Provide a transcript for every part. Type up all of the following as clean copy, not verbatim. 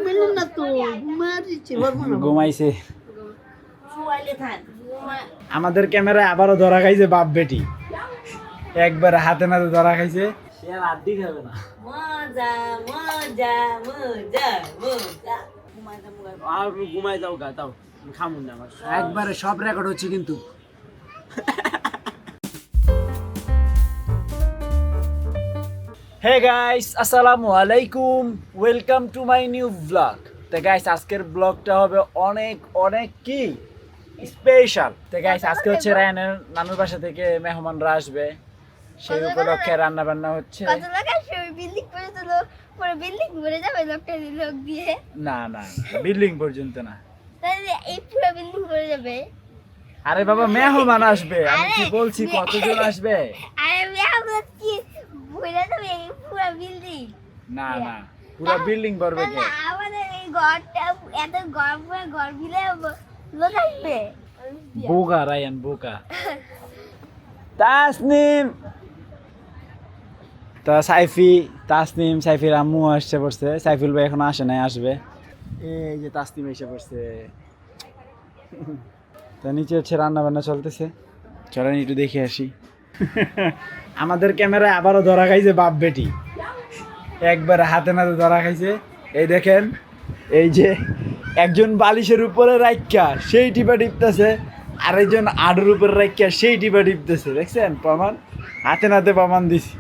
মেলে না তো মারিছে ঘুমাইছে। আমাদের ক্যামেরায় আবারও ধরা খাইছে বাপ বেটি, একবার হাতে নাতে ধরা খাইছে। সে আর আড্ডি খাবে না। মজা মজা মজা মজা আর ঘুমাই যাও গা, তাও খামুন না আমার একবারে সব রেকর্ড হচ্ছে কিন্তু। হে গাইস, আসসালামু আলাইকুম, welcome to my new blog. তো গাইস আজকের ব্লগটা হবে অনেক অনেক কি স্পেশাল। তো গাইস আজকে হচ্ছে রায়ানের নানুর বাসা থেকে মেহমানরা আসবে, সেই উপলক্ষে রান্না বান্না হচ্ছে। কত লোক আসবে? বিল্ডিং পর্যন্ত লোক, পুরো বিল্ডিং ভরে যাবে লোক দিয়ে। না না, বিল্ডিং পর্যন্ত না, তাহলে এই পুরো বিল্ডিং ভরে যাবে। আরে বাবা মেহমান আসবে, আমি কি আরে, বলছি কতজন আসবে। আরে আমরা কি ভরে যাবে এই পুরো বিল্ডিং? না না, পুরো বিল্ডিং ভরবে কে? আমাদের এই ঘরটা এত গরম পুরো ঘর মিলে লোক আসবে। বোকা রায়ান বোকা। তাসনিম, তো তাসনিম সাইফির আম্মু আসছে পড়ছে। সাইফুল ভাই এখন আসে নাই, আসবে। এই যে তাসনিম এসে পড়ছে। তো নিচে হচ্ছে রান্না বান্না চলতেছে, চলেন একটু দেখে আসি। আমাদের ক্যামেরায় আবারও ধরা খাইছে বাপ বেটি, একবার হাতে নাতে ধরা খাইছে। এই দেখেন, এই যে একজন বালিশের উপরে রাইখা সেই টিপা টিপতেছে, আরেকজন আডুর উপরে রাইখা সেই টিপা টিপতেছে। দেখছেন প্রমাণ, হাতে নাতে প্রমাণ দিছি।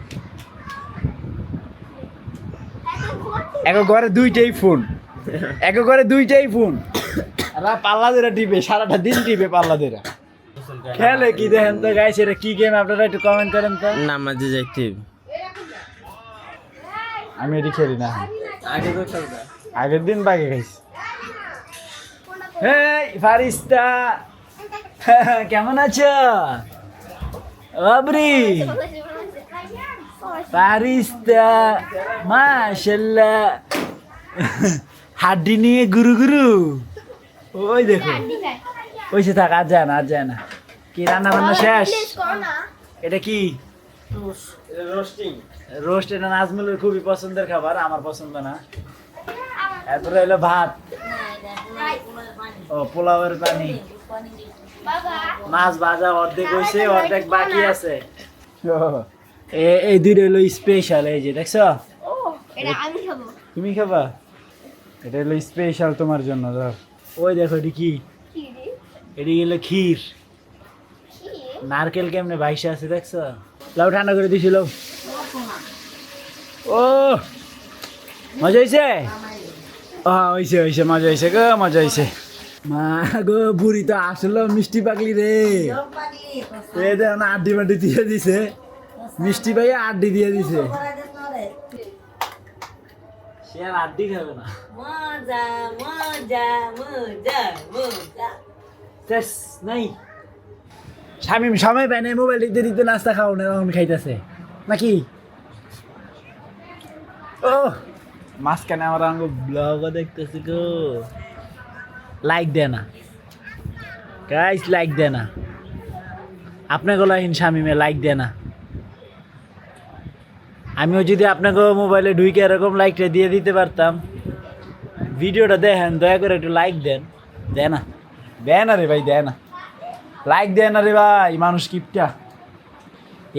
এক ঘরে দুইটাই ফোন, পাল্লা ধরে টিপে, সারাটা দিন টিপে পাল্লা ধরে। খেলে কি দেখেন তো গাইস, এটা কি গেম আপনারা একটু কমেন্ট করেন তো। নামাজে যাইতে আমি এটি খেলি না, আগের দিন বাগে খাইছি। হেই ফারিস্তা, কেমন আছো? বাবরি ফারিস্তা, মাশাআল্লাহ, হাড্ডি নিয়ে গুরু গুরু। ওই দেখো, ওইসে থাক, আর যায় না। কি রান্না বান্না শেষ? এটা কি রোস্ট? এটা নাজমুলের খুবই পছন্দের খাবার, আমার পছন্দ না। এরপরে হলো ভাত, ও পোলাওয়ের পানি, মাছ ভাজা অর্ধেক হয়েছে, অর্ধেক বাকি আছে। এই দুইটা হলো স্পেশাল। এই যে দেখছো, এটা আমি খাবো। তুমি খাবা? এটা হলো স্পেশাল তোমার জন্য। ধর ওই দেখো, এটি কি? কি রে? এটি হলো ক্ষীর। নারকেল কেমনে ভাইসা আছে দেখছো? লাউ ঠান্ডা করে দিছিল। ও মজা হয়েছে? হয়েছে, মজা হয়েছে গো, মজা হয়েছে। মা গো, বুড়ি তো আসলে মিষ্টি পাগলি রে। এই দেখো না, আড্ডি মাড্ডি দিয়ে দিছে, মিষ্টি ভাই আড্ডি দিয়ে দিছে। সে আর আড্ডি খাবে না। মজা মজা মজা মজা শেষ নাই। শামিম সময় পায় নাই, মোবাইল দিতে দিতে নাস্তা খাও না, এখন খাইতেছে নাকি? ও মাঝখানে আমার আঙ্গ ব্লগও দেখতেছি গো। লাইক দে না গাইস, লাইক দে না। আপনাকে লাইন শামিমে লাইক দে না। আমিও যদি আপনাকে মোবাইলে ঢুকে এরকম লাইকটা দিয়ে দিতে পারতাম। ভিডিওটা দেখেন, দয়া করে একটু লাইক দেন। দেয় না রে ভাই, দেয় না, লাইক দেয় না রে ভাই। মানুষ কিপটা,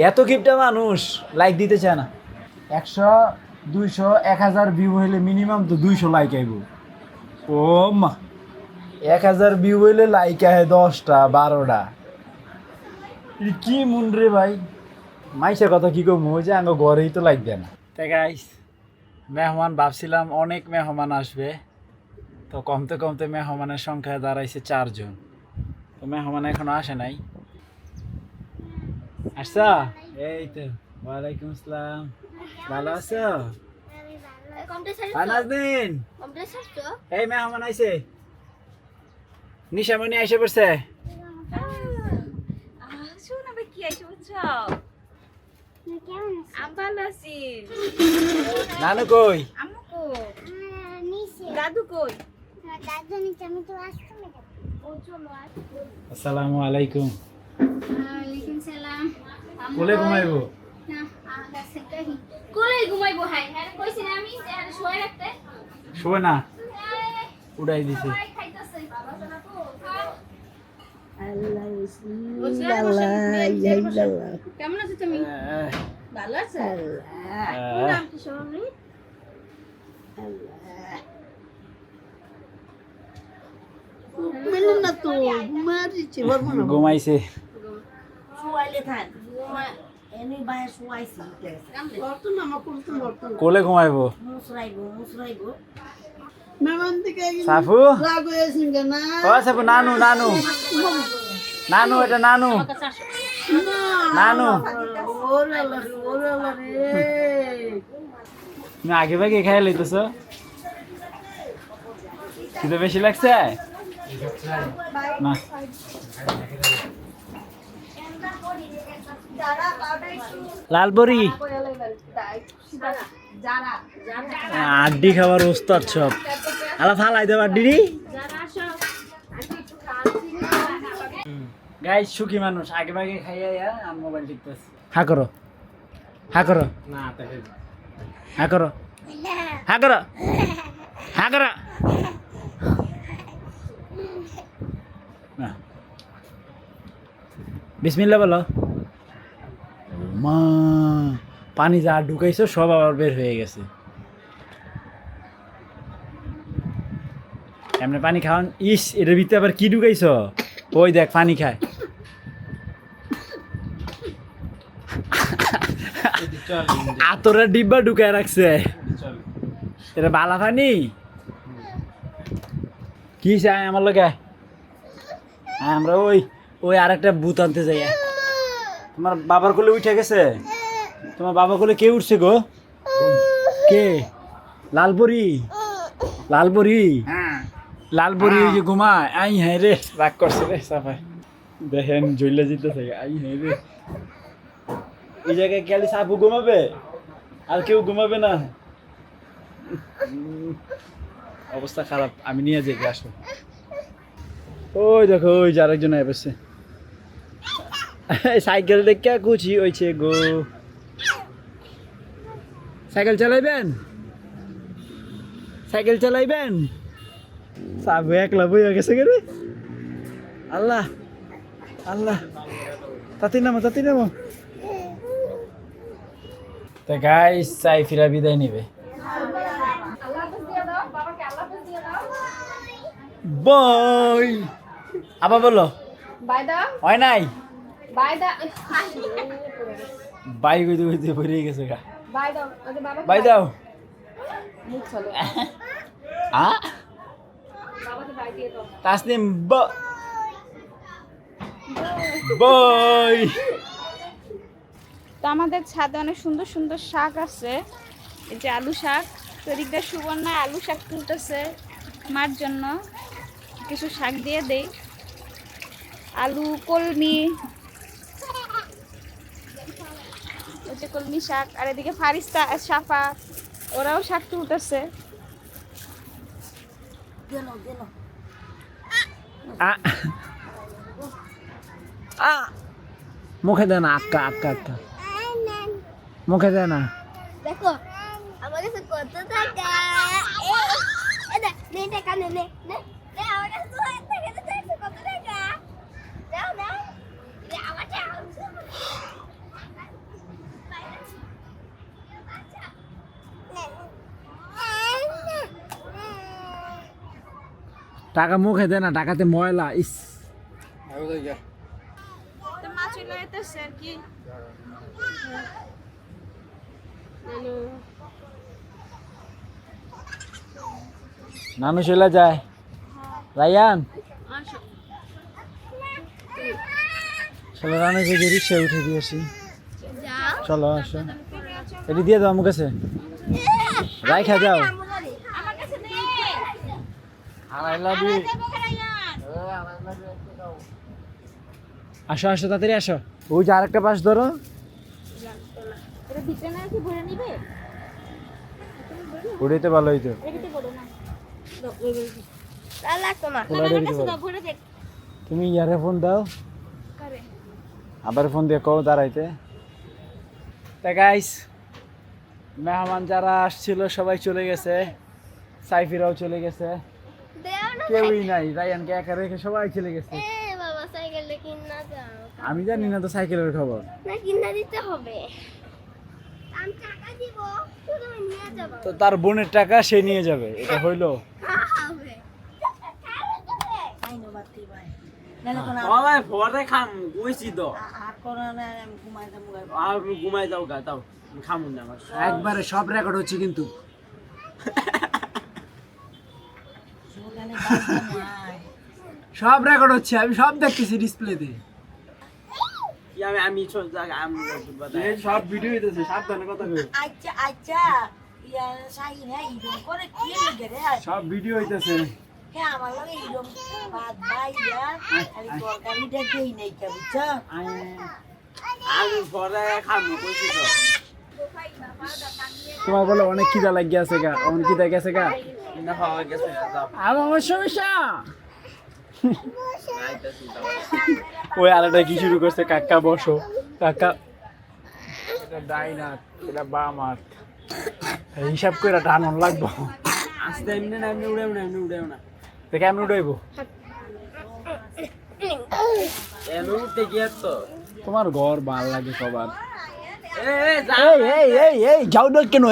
এত কিপটা মানুষ, লাইক দিতে চায় না। 100, 200, 1000 ভিউ হইলে মিনিমাম তো 200 লাইক আইব। ও মা, 1000 ভিউ হইলে লাইক আহে 10টা 12টা। কি মন রে ভাই, মাইসের কথা কি কম, ওই যে আঙ্গ ঘরেই তো লাইক দেয় না। তাই গাইস, মেহমান ভাবছিলাম অনেক মেহমান আসবে, তো কমতে মেহমানের সংখ্যা দাঁড়াইছে 4 জন। তো মেহমান এখনো আসে নাই। আসছা? এই তো, ওয়ালাইকুম আসসালাম, ভালো আছো? নাজনীন, এই মেহমান আইছে, নিশামণি আইসে পড়ছে। নানু কই? দাদু কই? আসসালামু আলাইকুম। ওয়ালাইকুম সালাম। কোলে ঘুমাইবো? না, কোলে ঘুমাইবো। হাই কইছি না আমি যে শুয়ে রাখতে। শোবে না উড়াই দিছে কেমন আছো তুমি ভালো আছো নাম কি সোনামণি মেলো না তো মারিছে বলবো না ঘুমাইছে শুয়াইলে থাক এনি বাইরে শুয়াইছি করতো না মা করতো করতো কোলে ঘুমাইবো মুসরাইবো মেমন দিকে সাফু লাগো এসিঙ্গে না ও সাফু নানু নানু নানু এটা নানু নানু ওরে আল্লাহ রে তুমি আগে ভাগে খাই লইতেছ কিন্তু বেশি লাগছে না লালবরি আড্ডি খাবার ওস্তাদ সব আলা ফালাই দেব আড্ডি গাইস সুখী মানুষ আগে ভাগে খাইয়া আর মোবাইল টিপতেছে হা করো হা করো হা করো হা করো হা করো বিসমিল্লাহ বলো মা পানি যা ঢুকাইছো সব আবার বের হয়ে গেছে এমনি পানি খাওয়ান ইস এটার ভিতরে আবার কি ঢুকাইছো ওই দেখ পানি খায় আতরের ডিব্বা ঢুকায় রাখছে এটা বালা পানি কি চাই আমার লোকে আমরা ওই ওই আরেকটা ভূত আনতে যাই তোমার বাবার কোলে উঠে গেছে তোমার বাবার কোলে কে উঠছে গো কে লালপরি লালপরি লালপরি ওই যে ঘুমায় আই হ্যাঁ রে রাগ করছে রে সাফাই দেখেন জ্বললে জিতেছে আই হ্যাঁ রে এই জায়গায় গেলে সাপু ঘুমাবে আর কেউ ঘুমাবে না অবস্থা খারাপ আমি নিয়ে যাই আসো ওই দেখো ওই যে আরেকজন এসেছে সাইকেল দেখে কুচি হয়েছে গো সাইকেল চালাইবেন সাইকেল চালাইবেন সাবু একলা বইয়া গেছে রে আল্লাহ আল্লাহ তাতি নামো তো গাইস চাই ফিরা বিদায় নিবে বই আবার বলো বাই দাও হয় নাই বাই দাও বাই কইতে কইতে ভরে গেছে গা বাই দাও আরে বাবা বাই দাও মুখ চলো আ বাবাকে বাই দিয়ে দাও তাসনিম বই তো আমাদের ছাদে অনেক সুন্দর সুন্দর শাক আছে এই যে আলু শাক তরিকদা সুবর্ণা আলু শাক তুলতেছে মার জন্য কিছু শাক দিয়ে দেই আলু কলমি ওই যে কলমি শাক আর এদিকে ফারিস্তা আর সাফা ওরাও শাক তুলতেছে মুখে দেয় না আক্কা আক্কা আক্কা মুখে দেয় না দেখো আমার কাছে কত টাকা নে টাকা নে নে নে আমার কাছে কত টাকা দাও দাও আমার টাকা মুখে দেয় না টাকাতে ময়লা ইস তো মা চলে যেতেছে আর কি নানু চলে যায় রায়ান চলো রানুকে যে রিক্সায় উঠে দিয়েছি চলো আসো এটি দিয়ে দাও আমার কাছে রাইখা যাও আমার কাছে দে I love you. আসো আসো তাড়াতাড়ি আসো ওই যে আরেকটা পাশ ধরো এটা ভিতরে না কি ভরে নিবে ওটাই তো ভালো হইতো এটাতে বড় না লালা তোমার ওটাই দিতে কাছে পারো। দাও ভরে দেখ তুমি ইয়ারে ফোন দাও করে আবার ফোন দিয়ে কও দাঁড়াইতে তা গাইস মেহমান যারা আসছিল সবাই চলে গেছে সাইফিরাও চলে গেছে, কেউই নাই, রায়ানকে একা রেখে সবাই চলে গেছে। বাবা সাইকেলটা কিনা দাও। আমি জানি না তো সাইকেলের খবর। না কিনা দিতে হবে। আমি টাকা দিব, তুমি নিয়ে যাবে। তো তার বোনের টাকা সে নিয়ে যাবে, এটা হইলো? হবে। আইনো বাতি ভাই নালে কোন ওই পরে খাম কইছি তো আর কোন না আমি ঘুমাই যাবো আর ঘুমাই যাও গা তাও খামুন না আমার একবারে সব রেকর্ড হচ্ছে কিন্তু। সকালে বাই সব রেকর্ড হচ্ছে, আমি সব দেখতেছি ডিসপ্লেতে। কি আমি চল যা আমি সব ভিডিও হইতেছে, সাবধানে কথা কই। আচ্ছা আচ্ছা ইয়া সাইন হ্যাঁ ইরম করে কি লাগে রে সব ভিডিও হইতেছে। হ্যাঁ আমার লাগে ইরম বাদ ভাইয়া খালি তরকারিটা দেই নাই কে বুঝছো আমি পরে খাম কইছি তো তোমার বলে অনেক খিদা লাগি আছে গা, অনেক খিদা গেছে গা। না খাওয়া গেছে যাও আমার সমস্যা। আইতাছি যাও ওই আলাদা কি শুরু করছে, কাকা বসো কাকা, এটা ডাইনা এটা বাম হাত, হিসাব করে টানন লাগবো। আস্তে এমনি না এমনি উড়াও না তো কেমন উঠাইবো? এমনি উঠতে গিয়ে তো তোমার ঘর ভাল লাগে সবার। এ যা এই যাও না কেন?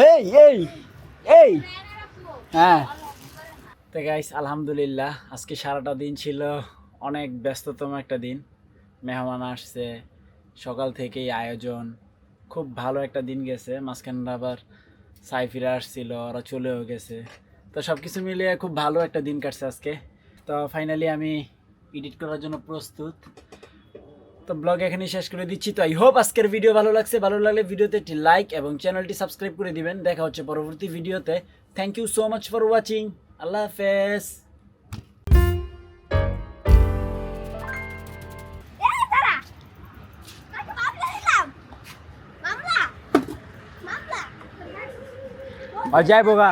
এই হ্যাঁ। তো গাইস আলহামদুলিল্লাহ আজকে সারাটা দিন ছিল অনেক ব্যস্ততম একটা দিন। মেহমান আসছে, সকাল থেকেই আয়োজন, খুব ভালো একটা দিন গেছে। মাঝখানে আবার সাইফিরা আসছিল, ওরা চলেও গেছে। তো সব কিছু মিলিয়ে খুব ভালো একটা দিন কাটছে আজকে। তো ফাইনালি আমি এডিট করার জন্য প্রস্তুত। তো ব্লগ এখানে শেষ করে দিচ্ছি। তো আই হোপ আজকের ভিডিও ভালো লাগছে। ভালো লাগলে ভিডিওতে একটি লাইক এবং চ্যানেলটি সাবস্ক্রাইব করে দিবেন। দেখা হচ্ছে পরবর্তী ভিডিওতে। Thank you so much for watching. আল্লাহ হাফেজ। এই দাঁড়া। তাকে মামলা দিলাম। মামলা। আর যাই বোগা।